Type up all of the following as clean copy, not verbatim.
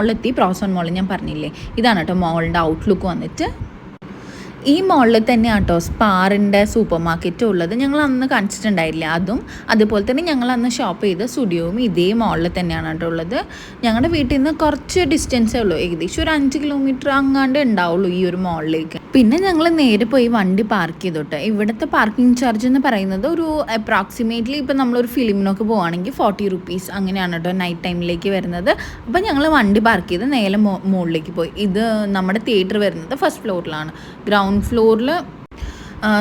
മോളിലെത്തി. പ്രോസോൺ മോൾ ഞാൻ പറഞ്ഞില്ലേ, ഇതാണ് കേട്ടോ മോളിൻ്റെ ഔട്ട്ലുക്ക് വന്നിട്ട്. ഈ മോളിൽ തന്നെയാണ് കേട്ടോ സ്പാറിൻ്റെ സൂപ്പർ മാർക്കറ്റും ഉള്ളത്. ഞങ്ങൾ അന്ന് കാണിച്ചിട്ടുണ്ടായില്ല അതും. അതുപോലെ തന്നെ ഞങ്ങൾ അന്ന് ഷോപ്പ് ചെയ്ത സ്റ്റുഡിയോയും ഇതേ മോളിൽ തന്നെയാണ് കേട്ടോ ഉള്ളത്. ഞങ്ങളുടെ വീട്ടിൽ നിന്ന് കുറച്ച് ഡിസ്റ്റൻസേ ഉള്ളൂ, ഏകദേശം ഒരു 5 കിലോമീറ്റർ അങ്ങാണ്ട് ഉണ്ടാവുള്ളൂ ഈ ഒരു മോളിലേക്ക്. പിന്നെ ഞങ്ങൾ നേരെ പോയി വണ്ടി പാർക്ക് ചെയ്തോട്ടെ. ഇവിടുത്തെ പാർക്കിംഗ് ചാർജ് എന്ന് പറയുന്നത് ഒരു അപ്രോക്സിമേറ്റ്ലി ഇപ്പോൾ നമ്മളൊരു ഫിലിമിനൊക്കെ പോവുകയാണെങ്കിൽ 40 റുപ്പീസ് അങ്ങനെയാണ് കേട്ടോ നൈറ്റ് ടൈമിലേക്ക് വരുന്നത്. അപ്പോൾ ഞങ്ങൾ വണ്ടി പാർക്ക് ചെയ്ത് നേരെ മുകളിലേക്ക് പോയി. ഇത് നമ്മുടെ തിയേറ്റർ വരുന്നത് ഫസ്റ്റ് ഫ്ലോറിലാണ്. ഗ്രൗണ്ട് ഫ്ലോറിൽ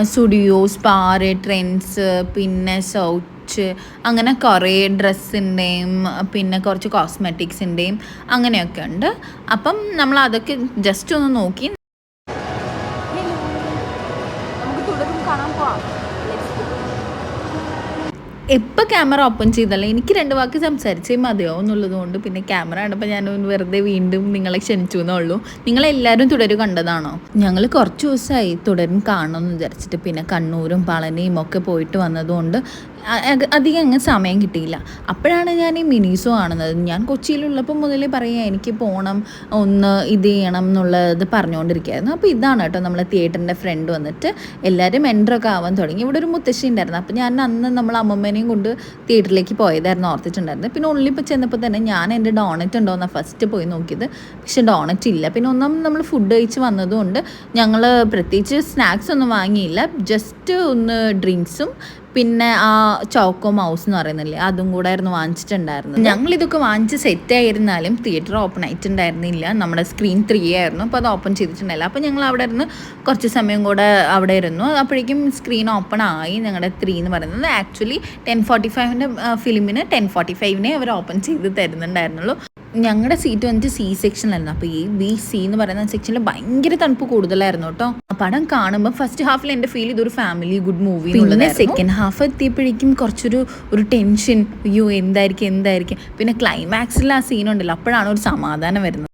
സ്റ്റുഡിയോ, സ്പാർ, ട്രെൻഡ്സ്, പിന്നെ സൗച്ച്, അങ്ങനെ കുറേ ഡ്രസ്സിൻ്റെയും പിന്നെ കുറച്ച് കോസ്മെറ്റിക്സിൻ്റെയും അങ്ങനെയൊക്കെ ഉണ്ട്. അപ്പം നമ്മൾ അതൊക്കെ ജസ്റ്റ് ഒന്ന് നോക്കി എപ്പോൾ ക്യാമറ ഓപ്പൺ ചെയ്തല്ലേ എനിക്ക് 2 വാക്ക് സംസാരിച്ചേ മതിയോ എന്നുള്ളത് കൊണ്ട് പിന്നെ ക്യാമറ കണ്ടപ്പോൾ ഞാൻ വെറുതെ വീണ്ടും നിങ്ങളെ ക്ഷണിച്ചു എന്നുള്ളൂ. നിങ്ങളെല്ലാവരും തുടരും കണ്ടതാണോ? ഞങ്ങൾ കുറച്ച് ദിവസമായി തുടരും കാണണമെന്ന് വിചാരിച്ചിട്ട്. പിന്നെ കണ്ണൂരും പളനിയും ഒക്കെ പോയിട്ട് വന്നതുകൊണ്ട് അധികം അങ്ങ് സമയം കിട്ടിയില്ല. അപ്പോഴാണ് ഞാൻ ഈ മിനീസോ കാണുന്നത്. ഞാൻ കൊച്ചിയിലുള്ളപ്പോൾ മുതലേ പറയാം എനിക്ക് പോകണം, ഒന്ന് ഇത് ചെയ്യണം എന്നുള്ളത് പറഞ്ഞുകൊണ്ടിരിക്കുകയായിരുന്നു. അപ്പോൾ ഇതാണ് കേട്ടോ നമ്മളെ തിയേറ്ററിൻ്റെ ഫ്രണ്ട് വന്നിട്ട് എല്ലാവരും എൻട്രൊക്കെ ആവാൻ തുടങ്ങി. ഇവിടെ ഒരു മുത്തശ്ശി ഉണ്ടായിരുന്നു. അപ്പോൾ ഞാൻ അന്ന് നമ്മൾ അമ്മമ്മേനെയും കൊണ്ട് തിയേറ്ററിലേക്ക് പോയതായിരുന്നു ഓർത്തിട്ടുണ്ടായിരുന്നു. പിന്നെ ഉള്ളിപ്പോൾ ചെന്നപ്പോൾ തന്നെ ഞാൻ എൻ്റെ ഡോണറ്റ് ഉണ്ടോയെന്നാണ് ഫസ്റ്റ് പോയി നോക്കിയത്. പക്ഷേ ഡോണറ്റ് ഇല്ല. പിന്നെ നമ്മൾ ഫുഡ് കഴിച്ച് വന്നതുകൊണ്ട് ഞങ്ങൾ പ്രത്യേകിച്ച് സ്നാക്സ് ഒന്നും വാങ്ങിയില്ല. ജസ്റ്റ് ഒന്ന് ഡ്രിങ്ക്സും പിന്നെ ആ ചോക്കോ മൗസ് എന്ന് പറയുന്നില്ലേ അതും കൂടെ ആയിരുന്നു വാങ്ങിച്ചിട്ടുണ്ടായിരുന്നത്. ഞങ്ങളിതൊക്കെ വാങ്ങിച്ച് സെറ്റ് ആയിരുന്നാലും തിയേറ്റർ ഓപ്പൺ ആയിട്ടുണ്ടായിരുന്നില്ല. നമ്മുടെ സ്ക്രീൻ 3 ആയിരുന്നു. അപ്പോൾ അത് ഓപ്പൺ ചെയ്തിട്ടുണ്ടായില്ല. അപ്പോൾ ഞങ്ങൾ അവിടെ ഇരുന്ന് കുറച്ച് സമയം കൂടെ അവിടെ ഇരുന്നു. അപ്പോഴേക്കും സ്ക്രീൻ ഓപ്പൺ ആയി. ഞങ്ങളുടെ 3 എന്ന് പറയുന്നത് ആക്ച്വലി 10:45 ഫിലിമിന് 10:45 അവർ ഓപ്പൺ ചെയ്ത് തരുന്നുണ്ടായിരുന്നുള്ളൂ. ഞങ്ങളുടെ സീറ്റ് വന്നിട്ട് സി സെക്ഷനിലായിരുന്നു. അപ്പോൾ ഈ BC എന്ന് പറയുന്ന സെക്ഷനിൽ ഭയങ്കര തണുപ്പ് കൂടുതലായിരുന്നു കേട്ടോ. പടം കാണുമ്പോൾ ഫസ്റ്റ് ഹാഫിൽ എൻ്റെ ഫീൽ ഇതൊരു ഫാമിലി ഗുഡ് മൂവി. പിന്നെ സെക്കൻഡ് ഹാഫ് എത്തിയപ്പോഴേക്കും കുറച്ചൊരു ടെൻഷൻ, അയ്യോ എന്തായിരിക്കും. പിന്നെ ക്ലൈമാക്സിൽ ആ സീനുണ്ടല്ലോ അപ്പോഴാണ് ഒരു സമാധാനം വരുന്നത്.